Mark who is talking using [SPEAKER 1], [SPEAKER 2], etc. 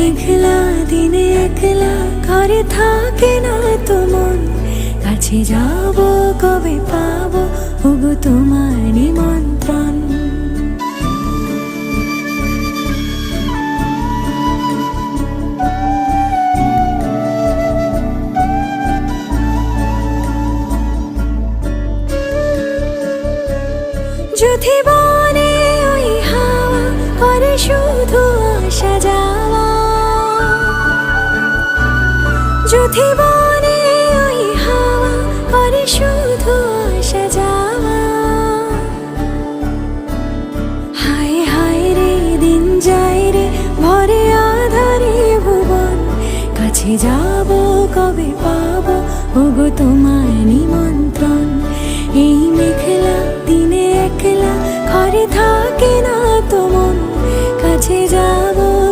[SPEAKER 1] মেঘলা দিনে একলা ঘরে থাকে না তো মন, কাছে যাব কবে পাবো ওগো তোমার নিমন্ত্রণ। যদি বনে ওই হাওয়া করে শুধু আসা যাওয়া, যদি বনে ওই হাওয়া করে শুধু আসা যাওয়া, হায় হায় রে দিন যায় রে ভরে আধারে ভুবন, কাছে যা